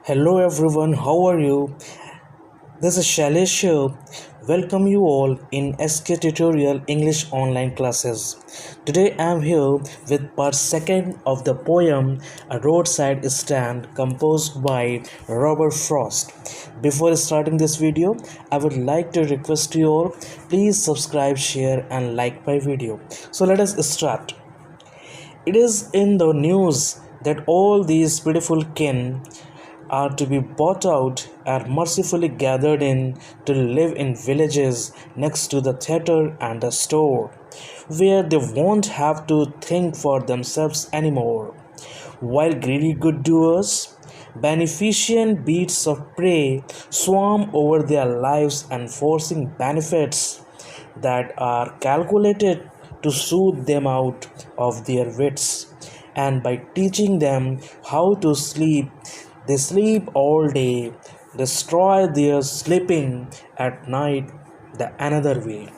Hello everyone, how are you? This is Shailesh here. Welcome you all in SK Tutorial English online classes. Today I am here with part 2nd of the poem A Roadside Stand composed by Robert Frost. Before starting this video, I would like to request you all please subscribe, share and like my video. So let us start. It is in the news that all these beautiful kin are to be bought out are mercifully gathered in to live in villages next to the theatre and the store, where they won't have to think for themselves anymore. While greedy good doers, beneficent beasts of prey swarm over their lives enforcing benefits that are calculated to soothe them out of their wits, and by teaching them how to sleep, they sleep all day, destroy their sleeping at night the another way.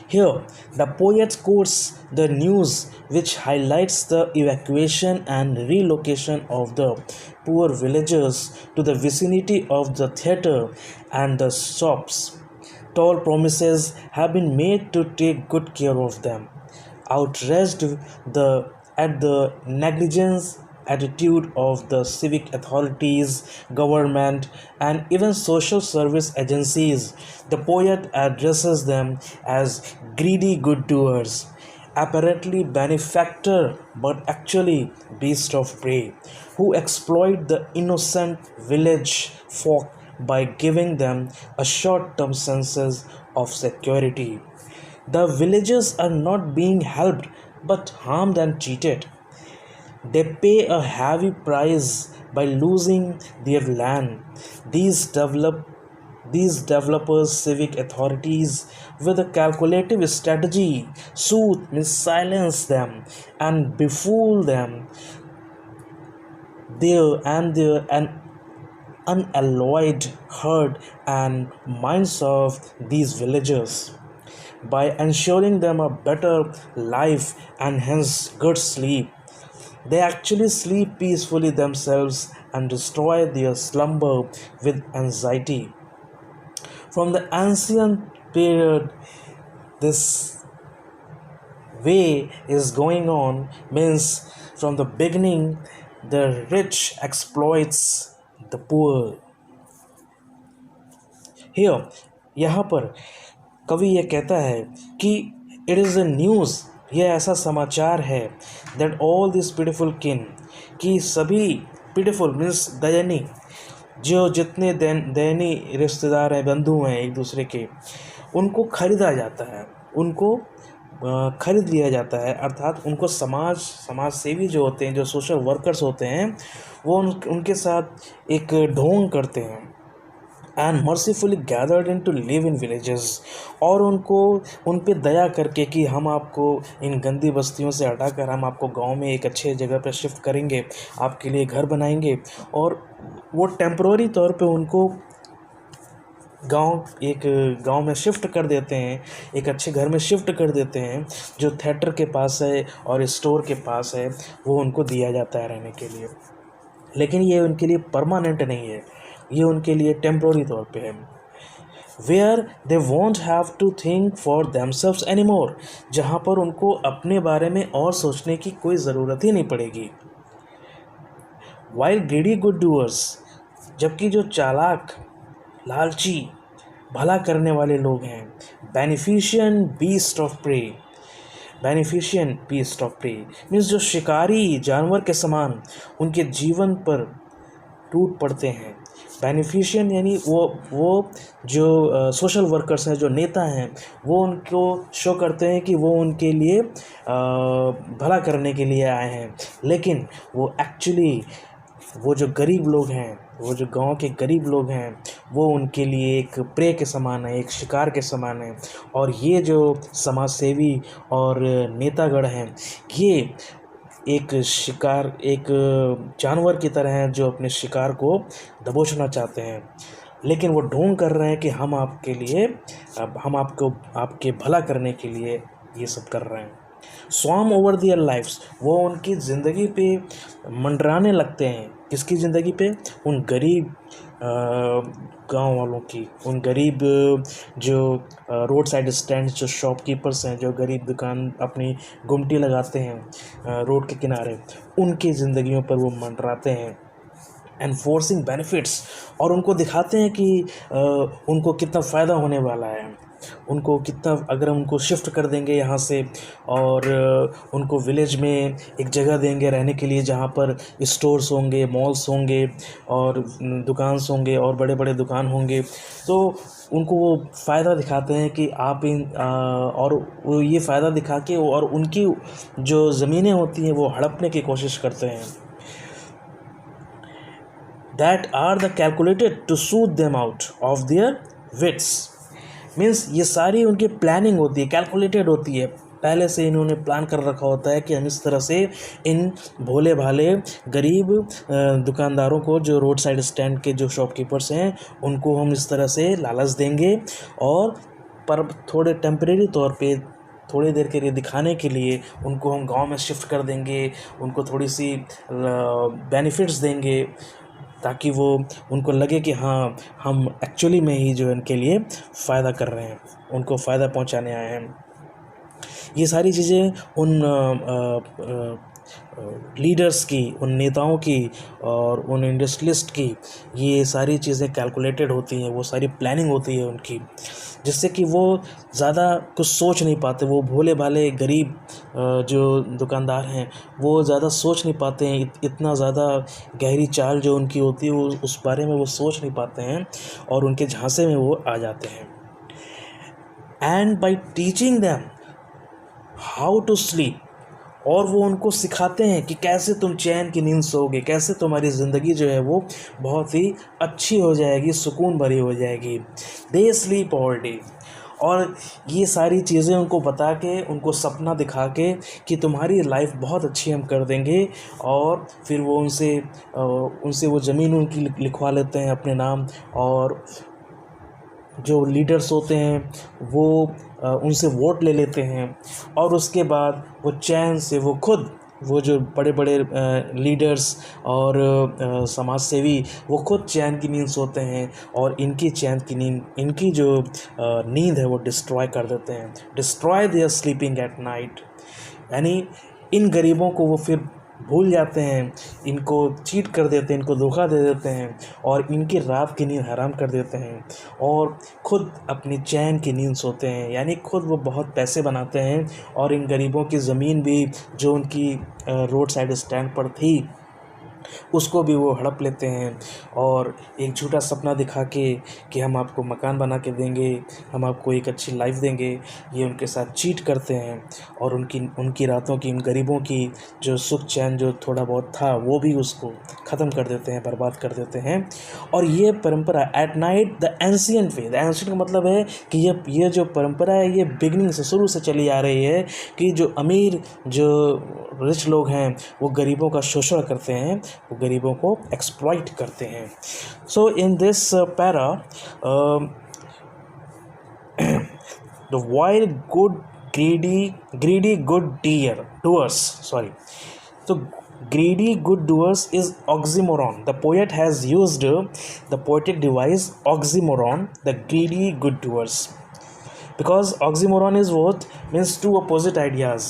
Here, the poet quotes the news which highlights the evacuation and relocation of the poor villagers to the vicinity of the theatre and the shops. Tall promises have been made to take good care of them. Outraged at the negligence attitude of the civic authorities, government, and even social service agencies, the poet addresses them as greedy good doers, apparently benefactor but actually beast of prey, who exploit the innocent village folk by giving them a short-term sense of security. The villagers are not being helped but harmed and cheated. They pay a heavy price by losing their land. These develop these developers, civic authorities, with a calculative strategy, soothe, silence them, and befool them. Their unalloyed heart and minds of these villagers by ensuring them a better life and hence good sleep. They actually sleep peacefully themselves and destroy their slumber with anxiety. From the ancient period, this way is going on means from the beginning, the rich exploits the poor. Here, यहाँ पर कवि ये कहता है कि it is a news, यह ऐसा समाचार है दैट ऑल दिस ब्यूटीफुल किन, कि सभी ब्यूटीफुल मीन्स दयनीय, जो जितने दयनीय रिश्तेदार हैं, बंधु हैं एक दूसरे के, उनको खरीदा जाता है, उनको खरीद लिया जाता है। अर्थात उनको समाज सेवी जो होते हैं, जो सोशल वर्कर्स होते हैं, वो उनके साथ एक ढोंग करते हैं and mercifully gathered in to live in villages, और उनको उन पे दया करके कि हम आपको इन गंदी बस्तियों से हटाकर हम आपको गांव में एक अच्छे जगह पर शिफ्ट करेंगे, आपके लिए घर बनाएंगे, और वो टेम्पररी तौर पे उनको गांव में शिफ्ट कर देते हैं, एक अच्छे घर में शिफ्ट कर देते हैं जो थिएटर के पास है और स्टोर के पास है, वो उनको दिया जाता है रहने के लिए। लेकिन ये उनके लिए परमानेंट नहीं है, ये उनके लिए टेम्प्रोरी तौर पे है। Where they won't have to think for themselves anymore, जहाँ पर उनको अपने बारे में और सोचने की कोई ज़रूरत ही नहीं पड़ेगी। वाइल ग्रीडी गुड डूअर्स, जबकि जो चालाक, लालची, भला करने वाले लोग हैं, beneficent beast of prey, beneficent beast of prey means जो शिकारी जानवर के समान उनके जीवन पर टूट पड़ते हैं। बेनिफिशियंट यानी वो जो सोशल वर्कर्स हैं, जो नेता हैं, वो उनको शो करते हैं कि वो उनके लिए भला करने के लिए आए हैं, लेकिन वो एक्चुअली वो जो गरीब लोग हैं, वो जो गांव के गरीब लोग हैं, वो उनके लिए एक प्रे के समान है, एक शिकार के समान है। और ये जो समाज सेवी और नेतागण हैं, ये एक शिकार, एक जानवर की तरह हैं जो अपने शिकार को दबोचना चाहते हैं, लेकिन वो ढोंग कर रहे हैं कि हम आपके लिए, हम आपको आपके भला करने के लिए ये सब कर रहे हैं। स्वाम ओवर देयर लाइफ्स, वो उनकी ज़िंदगी पे मंडराने लगते हैं। किसकी ज़िंदगी पे? उन गरीब गांव वालों की, उन गरीब जो रोड साइड स्टैंड जो शॉपकीपर्स हैं, जो गरीब दुकान अपनी गुमटी लगाते हैं रोड के किनारे, उनकी ज़िंदगियों पर वो मंडराते हैं। एनफोर्सिंग बेनिफिट्स, और उनको दिखाते हैं कि उनको कितना फ़ायदा होने वाला है, उनको कितना, अगर हम उनको शिफ्ट कर देंगे यहाँ से और उनको विलेज में एक जगह देंगे रहने के लिए जहाँ पर स्टोर्स होंगे, मॉल्स होंगे और दुकान होंगे और बड़े बड़े दुकान होंगे, तो उनको वो फ़ायदा दिखाते हैं कि आप और वो ये फ़ायदा दिखा के और उनकी जो ज़मीनें होती हैं वो हड़पने की कोशिश करते हैं। that are the calculated to soothe them out of their wits, means ये सारी उनकी प्लानिंग होती है, कैलकुलेटेड होती है, पहले से इन्होंने प्लान कर रखा होता है कि हम इस तरह से इन भोले भाले गरीब दुकानदारों को, जो रोड साइड स्टैंड के जो शॉपकीपर्स हैं, उनको हम इस तरह से लालच देंगे और पर थोड़े टेम्परेरी तौर पे, थोड़ी देर के लिए दिखाने के लिए उनको हम गांव में शिफ्ट कर देंगे, उनको थोड़ी सी बेनिफिट्स देंगे ताकि वो उनको लगे कि हाँ, हम एक्चुअली में ही जो इनके लिए फ़ायदा कर रहे हैं, उनको फ़ायदा पहुंचाने आए हैं। ये सारी चीज़ें उन लीडर्स की, उन नेताओं की और उन इंडस्ट्रियलिस्ट की, ये सारी चीज़ें कैलकुलेटेड होती हैं, वो सारी प्लानिंग होती है उनकी, जिससे कि वो ज़्यादा कुछ सोच नहीं पाते। वो भोले भाले गरीब जो दुकानदार हैं वो ज़्यादा सोच नहीं पाते हैं, इतना ज़्यादा गहरी चाल जो उनकी होती है वो उस बारे में वो सोच नहीं पाते हैं और उनके झांसे में वो आ जाते हैं। And by teaching them how to sleep, और वो उनको सिखाते हैं कि कैसे तुम चैन की नींद सोओगे, कैसे तुम्हारी ज़िंदगी जो है वो बहुत ही अच्छी हो जाएगी, सुकून भरी हो जाएगी। दे स्लीप ऑल डे, और ये सारी चीज़ें उनको बता के, उनको सपना दिखा के कि तुम्हारी लाइफ बहुत अच्छी हम कर देंगे, और फिर वो उनसे वो ज़मीन उनकी लिखवा लेते हैं अपने नाम, और जो लीडर्स होते हैं वो उनसे वोट ले लेते हैं, और उसके बाद वो चैन से वो जो बड़े बड़े लीडर्स और समाज सेवी, वो खुद चैन की नींद सोते हैं और इनकी चैन की नींद, इनकी जो नींद है वो डिस्ट्रॉय कर देते हैं। Destroy there sleeping at night, यानी इन गरीबों को वो फिर भूल जाते हैं, इनको चीट कर देते हैं, इनको धोखा दे देते हैं और इनकी रात की नींद हराम कर देते हैं और ख़ुद अपनी चैन की नींद सोते हैं। यानी खुद वो बहुत पैसे बनाते हैं और इन गरीबों की ज़मीन भी जो उनकी रोड साइड स्टैंड पर थी उसको भी वो हड़प लेते हैं और एक झूठा सपना दिखा के कि हम आपको मकान बना के देंगे, हम आपको एक अच्छी लाइफ देंगे, ये उनके साथ चीट करते हैं और उनकी रातों की, उन गरीबों की जो सुख चैन जो थोड़ा बहुत था वो भी उसको ख़त्म कर देते हैं, बर्बाद कर देते हैं। और ये परंपरा at night the ancient way, the ancient का मतलब है कि ये जो परंपरा है ये बिगनिंग से, शुरू से चली आ रही है कि जो अमीर, जो रिच लोग हैं वो गरीबों का शोषण करते हैं, वो गरीबों को एक्सप्लॉइट करते हैं। So in this para the wild good greedy good doers, sorry, so greedy good doers is oxymoron. The poet has used the poetic device oxymoron, the greedy good doers, because oxymoron is what means two opposite ideas.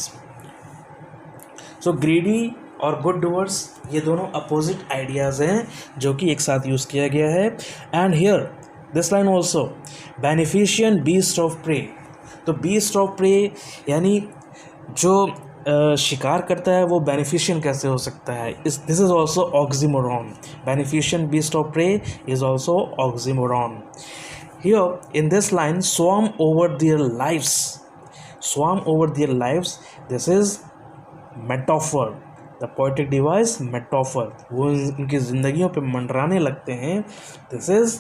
So greedy और good doors ये दोनों opposite ideas हैं जो कि एक साथ use किया गया है। And here this line also, beneficent beast of prey. तो बीस्ट ऑफ प्रे यानी जो शिकार करता है वो बेनिफिशियंट कैसे हो सकता है? This is also oxymoron. Beneficent beast of prey is also oxymoron. Here in this line, swarm over their lives, swarm over their lives, this is metaphor, the poetic device metaphor. वो उनकी ज़िंदगियों पे मंडराने लगते हैं, दिस इज़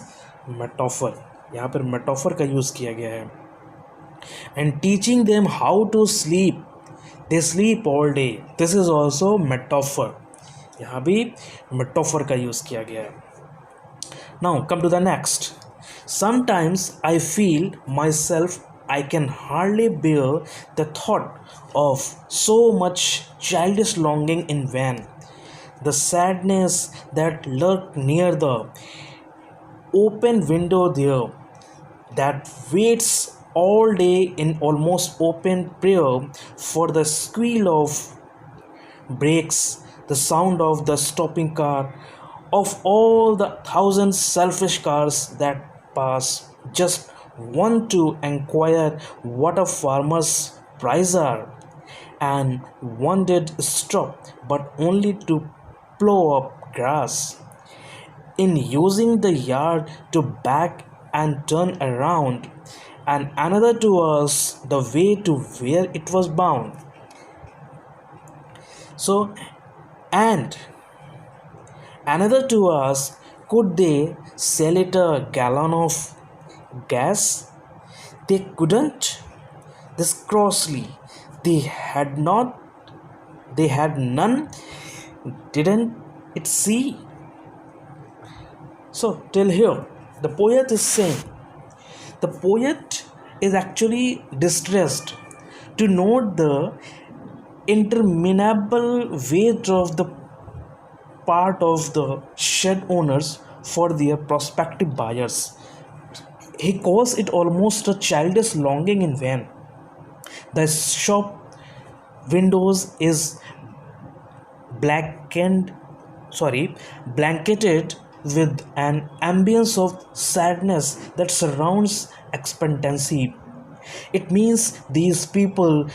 मेटाफर। यहाँ पर metaphor का use किया गया है। And teaching them how to sleep, they sleep all day, this is also metaphor. यहाँ भी मेटाफर का यूज़ किया गया है। Now come to the next. Sometimes I feel myself I can hardly bear the thought of so much childish longing in vain. The sadness that lurked near the open window there, that waits all day in almost open prayer for the squeal of brakes, the sound of the stopping car, of all the thousand selfish cars that pass, just want to inquire what a farmer's prices are, and one did stop, but only to plow up grass. In using the yard to back and turn around, and another to us the way to where it was bound. So, and another to us, could they sell it a gallon of gas? They couldn't. This crossly, they had not, they had none, didn't it see? So, till here, the poet is saying, the poet is actually distressed to note the interminable weight of the part of the shed owners for their prospective buyers. He calls it almost a childish longing in vain. The shop windows is blackened, blanketed with an ambience of sadness that surrounds expectancy. It means these people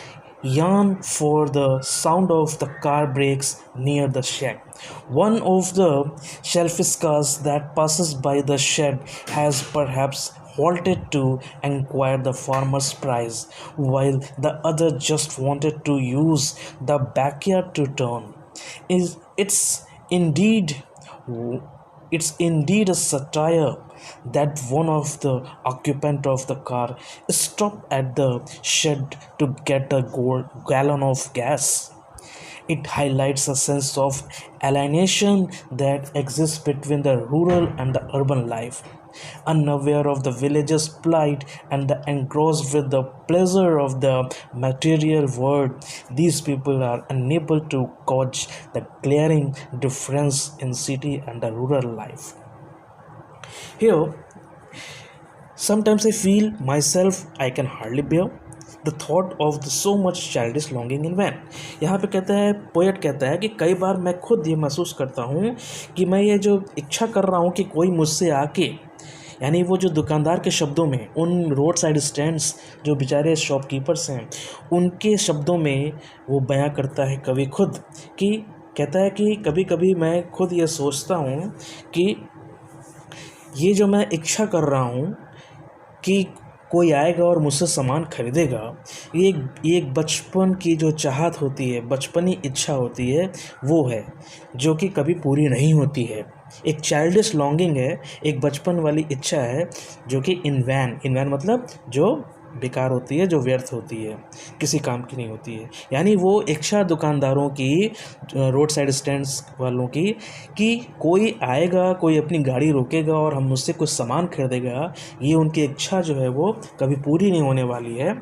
yearn for the sound of the car brakes near the shed. One of the shellfish cars that passes by the shed has perhaps halted to inquire the farmer's price, while the other just wanted to use the backyard to turn. Is it's indeed it's indeed a satire that one of the occupant of the car stopped at the shed to get a gallon of gas. It highlights a sense of alienation that exists between the rural and the urban life. Unaware of the village's plight and engrossed with the pleasure of the material world, these people are unable to gauge the glaring difference in city and the rural life. Here, sometimes I feel myself I can hardly bear the thought of the so much childish longing in vain. यहाँ पे कहता है, poet कहता है कि कई बार मैं खुद ये महसूस करता हूँ कि मैं ये जो इच्छा कर रहा हूँ कि कोई मुझसे आके, यानी वो जो दुकानदार के शब्दों में, उन रोड साइड स्टैंड्स जो बेचारे शॉपकीपर्स हैं, उनके शब्दों में वो बयां करता है कवि खुद, कि कहता है कि कभी कभी मैं खुद ये सोचता हूँ कि ये जो मैं इच्छा कर रहा हूँ कि कोई आएगा और मुझसे सामान खरीदेगा, ये एक बचपन की जो चाहत होती है, बचपनी इच्छा होती है, वो है जो कि कभी पूरी नहीं होती है। एक चाइल्डिश लॉन्गिंग है, एक बचपन वाली इच्छा है जो कि इन वैन मतलब जो बेकार होती है, जो व्यर्थ होती है, किसी काम की नहीं होती है। यानी वो इच्छा दुकानदारों की, रोड साइड स्टैंड्स वालों की, कि कोई आएगा, कोई अपनी गाड़ी रोकेगा और हम मुझसे कुछ सामान खरीदेगा, ये उनकी इच्छा जो है वो कभी पूरी नहीं होने वाली है,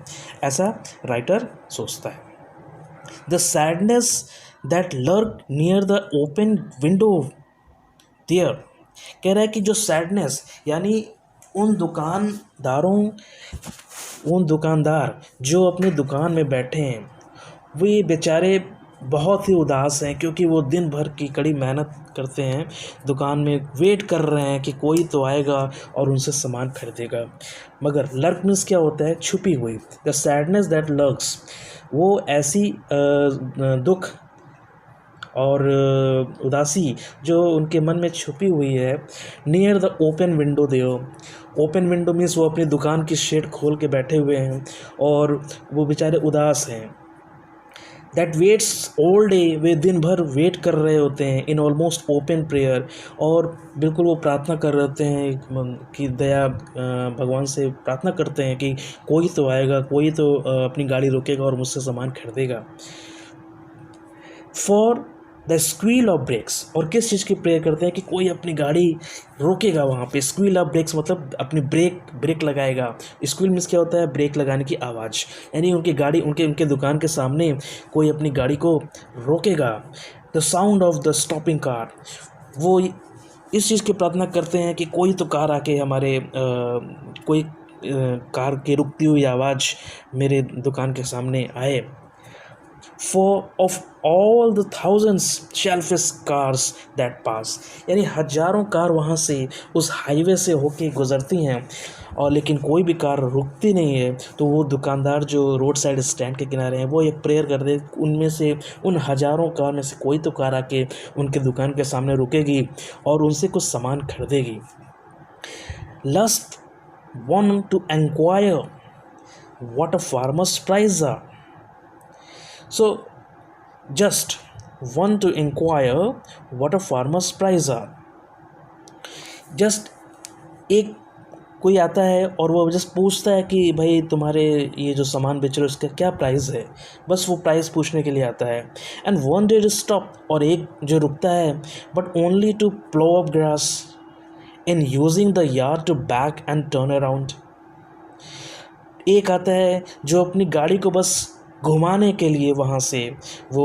ऐसा राइटर सोचता है। The sadness that lurk near the open window there, कह रहा है कि जो सैडनेस, यानी उन दुकानदार जो अपनी दुकान में बैठे हैं, वे बेचारे बहुत ही उदास हैं, क्योंकि वो दिन भर की कड़ी मेहनत करते हैं, दुकान में वेट कर रहे हैं कि कोई तो आएगा और उनसे सामान खरीदेगा। मगर लर्क मीन्स क्या होता है? छुपी हुई। द सैडनेस दैट लर्क्स, वो ऐसी दुख और उदासी जो उनके मन में छुपी हुई है, near the open window there. Open window means वो अपनी दुकान की शेड खोल के बैठे हुए हैं और वो बेचारे उदास हैं। दैट वेट्स ऑल डे, वे दिन भर वेट कर रहे होते हैं, इन ऑलमोस्ट ओपन प्रेयर, और बिल्कुल वो प्रार्थना कर रहे होते हैं कि दया, भगवान से प्रार्थना करते हैं कि कोई तो आएगा, कोई तो अपनी गाड़ी रोकेगा और मुझसे सामान खरीदेगा। For the squeal of brakes, और किस चीज़ की प्रेयर करते हैं कि कोई अपनी गाड़ी रोकेगा वहाँ पे। स्क्वील ऑफ ब्रेक्स मतलब अपनी ब्रेक लगाएगा। स्क्वील मीन्स क्या होता है, ब्रेक लगाने की आवाज़, यानी उनकी गाड़ी उनके दुकान के सामने कोई अपनी गाड़ी को रोकेगा। The sound of the stopping car, वो इस चीज़ की प्रार्थना करते हैं कि कोई तो कार आके हमारे कोई कार की रुकती हुई आवाज़ मेरे दुकान के सामने आए। For of all the thousands shellfish cars that pass, यानी हजारों कार वहाँ से उस हाईवे से होके गुजरती हैं और लेकिन कोई भी कार रुकती नहीं है। तो वो दुकानदार जो रोड साइड स्टैंड के किनारे हैं वो एक प्रेयर कर दे, उनमें से उन हजारों कार में से कोई तो कार आके उनके दुकान के सामने रुकेगी और उनसे कुछ सामान खरीदेगी। Last one to inquire what a farmer's price are. So just want to inquire what a farmer's price are. Just एक कोई आता है और वो जस्ट पूछता है कि भाई तुम्हारे ये जो सामान बेच रहे हो उसका क्या प्राइस है, बस वो प्राइस पूछने के लिए आता है। एंड वन डिड स्टॉप, और एक जो रुकता है but only to plow up grass in using the yard to back and turn around. एक आता है जो अपनी गाड़ी को बस घुमाने के लिए वहाँ से वो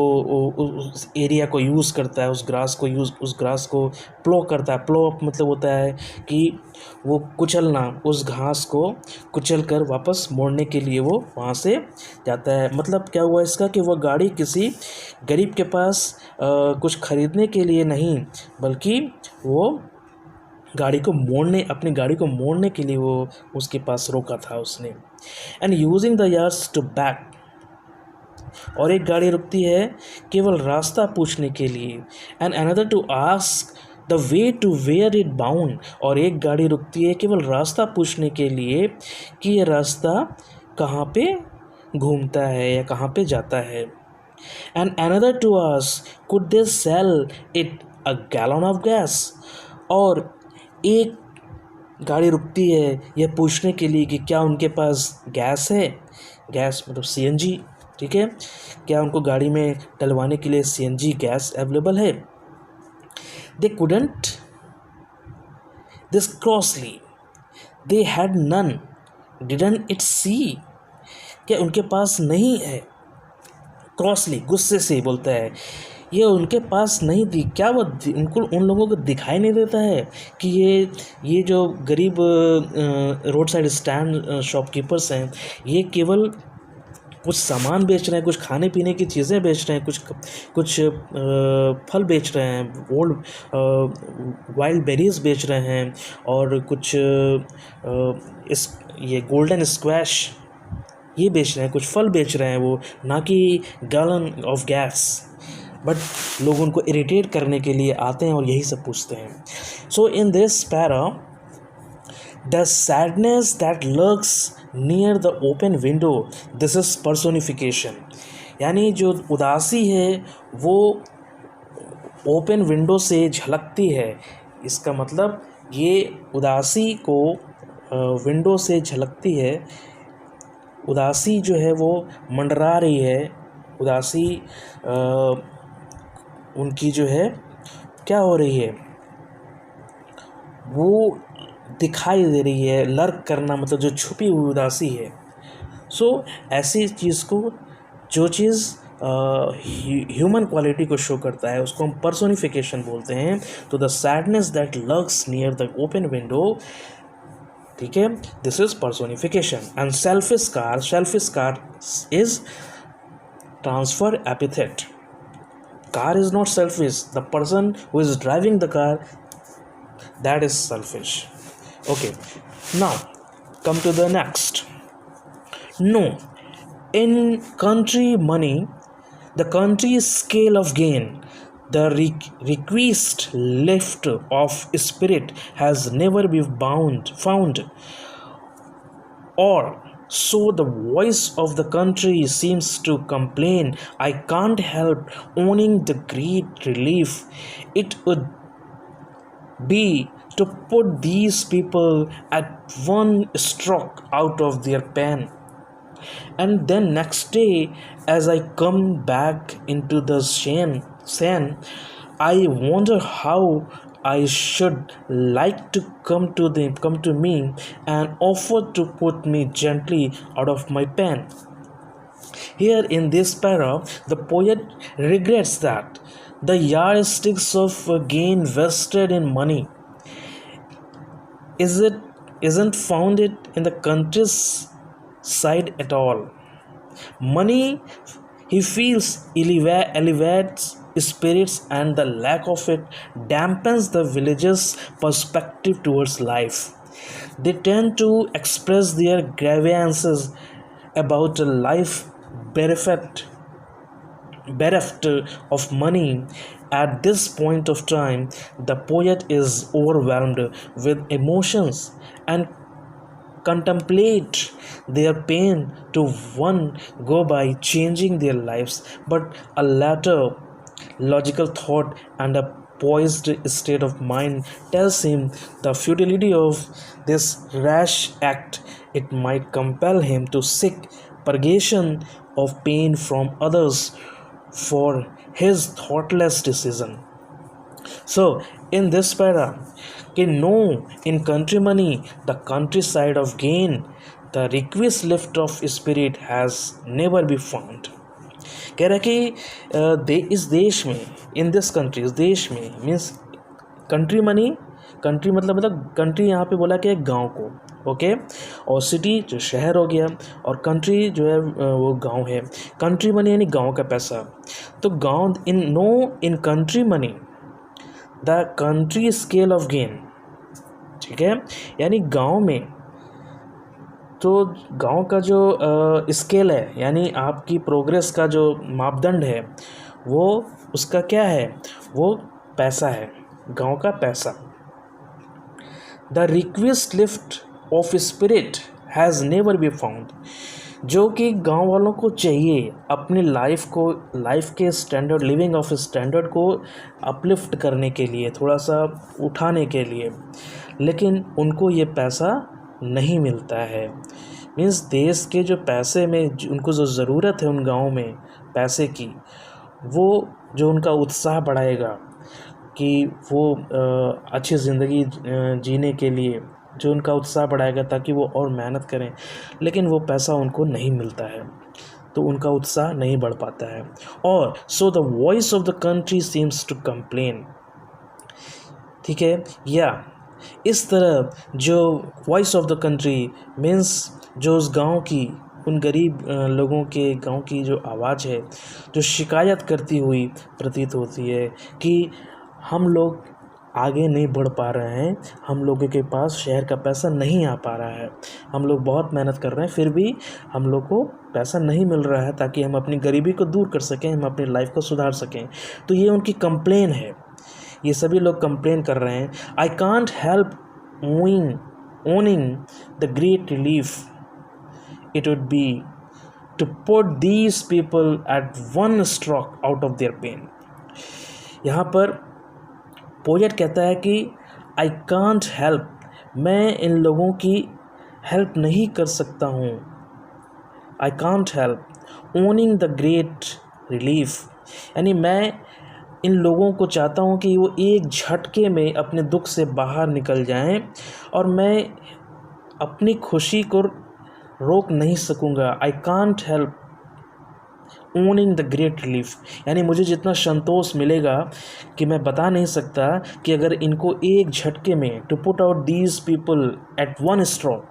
उस एरिया को यूज़ करता है, उस ग्रास को प्लो करता है। प्लो अप मतलब होता है कि वो कुचलना, उस घास को कुचल कर वापस मोड़ने के लिए वो वहाँ से जाता है। मतलब क्या हुआ इसका कि वह गाड़ी किसी गरीब के पास कुछ खरीदने के लिए नहीं, बल्कि वो अपनी गाड़ी को मोड़ने के लिए वो उसके पास रोका था उसने। And using the yards to back, और एक गाड़ी रुकती है केवल रास्ता पूछने के लिए। And another to ask the way to where it bound, और एक गाड़ी रुकती है केवल रास्ता पूछने के लिए कि ये रास्ता कहाँ पे घूमता है या कहाँ पे जाता है। And another to ask could they sell it a gallon of gas, और एक गाड़ी रुकती है यह पूछने के लिए कि क्या उनके पास गैस है, गैस मतलब सीएनजी, ठीक है, क्या उनको गाड़ी में डलवाने के लिए सीएनजी गैस अवेलेबल है। They couldn't this crossly, they had none, didn't it see, क्या उनके पास नहीं है। क्रॉसली गुस्से से बोलता है, ये उनके पास नहीं थी, क्या वो उनको उन लोगों को दिखाई नहीं देता है कि ये जो गरीब रोड साइड स्टैंड शॉपकीपर्स हैं ये केवल कुछ सामान बेच रहे हैं, कुछ खाने पीने की चीज़ें बेच रहे हैं, कुछ फल बेच रहे हैं, वाइल्ड बेरीज बेच रहे हैं, और कुछ ये गोल्डन स्क्वैश ये बेच रहे हैं, कुछ फल बेच रहे हैं वो, ना कि गैलन ऑफ गैस। बट लोग उनको इरिटेट करने के लिए आते हैं और यही सब पूछते हैं। So in this para the sadness that lurks near the open window, this is personification, यानी जो उदासी है वो ओपन विंडो से झलकती है। इसका मतलब ये उदासी को विंडो से झलकती है, उदासी जो है वो मंडरा रही है, उदासी उनकी जो है क्या हो रही है, वो दिखाई दे रही है। लर्क करना मतलब जो छुपी हुई उदासी है। सो ऐसी चीज़ को, जो चीज़ ह्यूमन क्वालिटी को शो करता है उसको हम पर्सोनिफिकेशन बोलते हैं। तो the sadness that lurks near the open window, ठीक है, this is personification. And selfish car is transfer epithet. Car is not selfish. The person who is driving the car, that is selfish. Okay, now come to the next. No, in country money, the country's scale of gain, the request lift of spirit has never been found, or so the voice of the country seems to complain. I can't help owning the great relief it would be to put these people at one stroke out of their pen. And then next day, as I come back into the sand, I wonder how I should like to come to me and offer to put me gently out of my pen. Here in this para, the poet regrets that the yardsticks of gain vested in money is it isn't found it in the country's side at all. Money, he feels, elevates spirits, and the lack of it dampens the villagers' perspective towards life. They tend to express their grievances about a life bereft bereft of money. At this point of time, the poet is overwhelmed with emotions and contemplate their pain to one go by changing their lives, but a latter logical thought and a poised state of mind tells him the futility of this rash act. It might compel him to seek purgation of pain from others for his thoughtless decision. So, in this para, no, in country money, the countryside of gain, the request lift of spirit has never been found. कह रहा है कि इस देश में, in this country, इस देश में मीन्स कंट्री मनी, कंट्री मतलब कंट्री यहाँ पे बोला कि एक गांव को, ओके, और सिटी जो शहर हो गया, और कंट्री जो है वो गांव है. कंट्री मनी यानी गांव का पैसा. तो गांव in country money the country scale of gain, ठीक है, यानी गांव में, तो गांव का जो स्केल है, यानी आपकी प्रोग्रेस का जो मापदंड है, वो उसका क्या है, वो पैसा है, गांव का पैसा. The request lift off spirit has never be found, जो कि गांव वालों को चाहिए अपनी लाइफ के स्टैंडर्ड, लिविंग ऑफ स्टैंडर्ड को अपलिफ्ट करने के लिए, थोड़ा सा उठाने के लिए, लेकिन उनको ये पैसा नहीं मिलता है. मीन्स देश के जो पैसे में उनको जो ज़रूरत है उन गाँव में पैसे की, वो जो उनका उत्साह बढ़ाएगा कि वो अच्छी ज़िंदगी जीने के लिए जो उनका उत्साह बढ़ाएगा ताकि वो और मेहनत करें, लेकिन वो पैसा उनको नहीं मिलता है, तो उनका उत्साह नहीं बढ़ पाता है. और so the voice of the country seems to complain, ठीक है, या इस तरह जो voice of the country means जो उस गांव की, उन गरीब लोगों के गांव की जो आवाज़ है, जो शिकायत करती हुई प्रतीत होती है कि हम लोग आगे नहीं बढ़ पा रहे हैं, हम लोगों के पास शहर का पैसा नहीं आ पा रहा है, हम लोग बहुत मेहनत कर रहे हैं, फिर भी हम लोग को पैसा नहीं मिल रहा है ताकि हम अपनी गरीबी को दूर कर सकें, हम अपनी लाइफ को सुधार सकें. तो ये उनकी कंप्लेन है, ये सभी लोग कंप्लेन कर रहे हैं. I can't help owning the great relief it would be to put these people at one stroke out of their pain. यहाँ पर पोएट कहता है कि I can't help, मैं इन लोगों की हेल्प नहीं कर सकता हूँ. I can't help owning the great relief, यानी मैं इन लोगों को चाहता हूँ कि वो एक झटके में अपने दुख से बाहर निकल जाएं, और मैं अपनी खुशी को रोक नहीं सकूँगा. I can't help owning the great relief, यानी मुझे जितना संतोष मिलेगा कि मैं बता नहीं सकता कि अगर इनको एक झटके में to put out these people at one stroke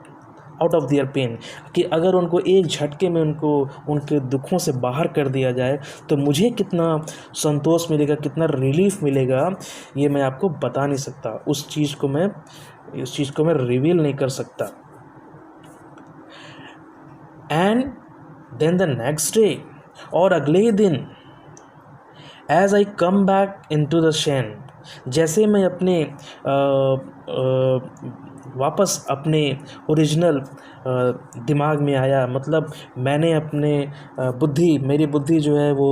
out of their pain, कि अगर उनको एक झटके में उनको उनके दुखों से बाहर कर दिया जाए तो मुझे कितना संतोष मिलेगा, कितना रिलीफ मिलेगा, ये मैं आपको बता नहीं सकता. उस चीज़ को मैं रिवील नहीं कर सकता. And then the next day, और अगले ही दिन, as I come back into the shine, जैसे मैं अपने वापस अपने ओरिजिनल दिमाग में आया, मतलब मैंने अपने मेरी बुद्धि जो है वो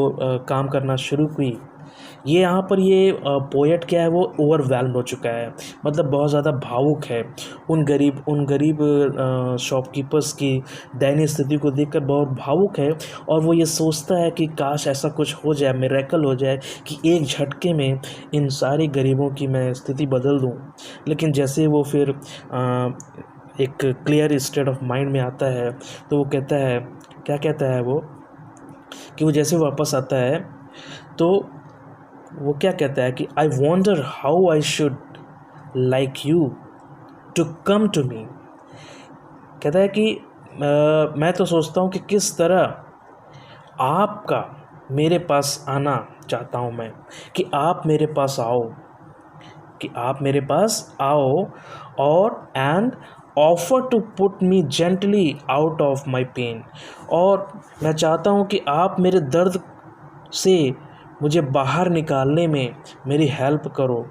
काम करना शुरू की, ये यहाँ पर ये पोएट क्या है वो ओवरवेल्म्ड हो चुका है, मतलब बहुत ज़्यादा भावुक है उन गरीब शॉपकीपर्स की दयनीय स्थिति को देखकर बहुत भावुक है। और वो ये सोचता है कि काश ऐसा कुछ हो जाए, मिरेकल हो जाए कि एक झटके में इन सारे गरीबों की मैं स्थिति बदल दूँ। लेकिन जैसे वो फिर एक क्लियर स्टेट ऑफ माइंड में आता है तो वो कहता है, क्या कहता है वो, कि वो जैसे वापस आता है तो वो क्या कहता है कि I wonder how I should like you to come to me. कहता है कि मैं तो सोचता हूँ कि किस तरह आपका मेरे पास आना चाहता हूँ मैं, कि आप मेरे पास आओ, कि आप मेरे पास आओ और and offer to put me gently out of my pain. और मैं चाहता हूँ कि आप मेरे दर्द से मुझे बाहर निकालने में मेरी हेल्प करो,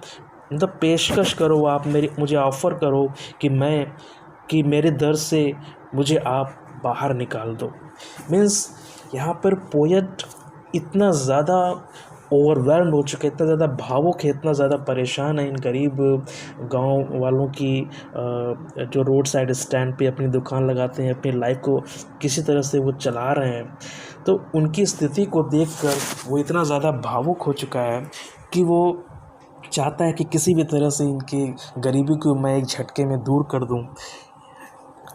मतलब पेशकश करो, आप मुझे ऑफ़र करो कि मेरे दर्द से मुझे आप बाहर निकाल दो। मीन्स यहाँ पर पोएट इतना ज़्यादा ओवरवेल्म्ड हो चुके, इतना ज़्यादा भावुक है, इतना ज़्यादा परेशान है इन गरीब गांव वालों की, जो रोड साइड स्टैंड पे अपनी दुकान लगाते हैं, अपनी लाइफ को किसी तरह से वो चला रहे हैं। तो उनकी स्थिति को देखकर वो इतना ज़्यादा भावुक हो चुका है कि वो चाहता है कि किसी भी तरह से इनकी गरीबी को मैं एक झटके में दूर कर दूं,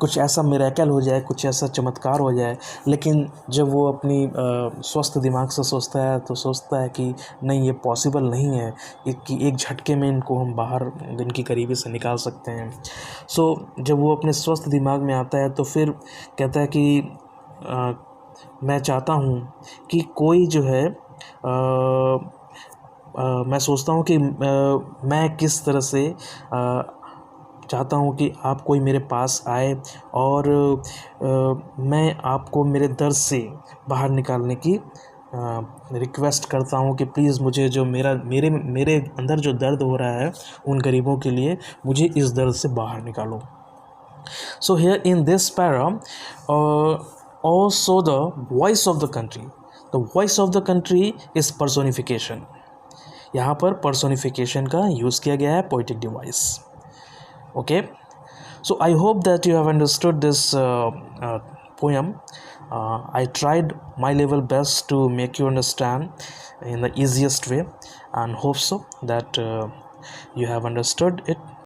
कुछ ऐसा मिरेकल हो जाए, कुछ ऐसा चमत्कार हो जाए। लेकिन जब वो अपनी स्वस्थ दिमाग से सोचता है तो सोचता है कि नहीं, ये पॉसिबल नहीं है कि एक झटके में इनको हम बाहर इनकी गरीबी से निकाल सकते हैं। सो जब वो अपने स्वस्थ दिमाग में आता है तो फिर कहता है कि मैं चाहता हूँ कि कोई जो है मैं सोचता हूँ कि मैं किस तरह से चाहता हूँ कि आप कोई मेरे पास आए और मैं आपको मेरे दर्द से बाहर निकालने की रिक्वेस्ट करता हूँ कि प्लीज़ मुझे जो मेरे अंदर जो दर्द हो रहा है उन गरीबों के लिए, मुझे इस दर्द से बाहर निकालो। So here in this para, also the voice of the country. The voice of the country is personification. यहाँ पर personification का यूज़ किया गया है poetic device. Okay. So I hope that you have understood this poem. I tried my level best to make you understand in the easiest way, and hope so that you have understood it.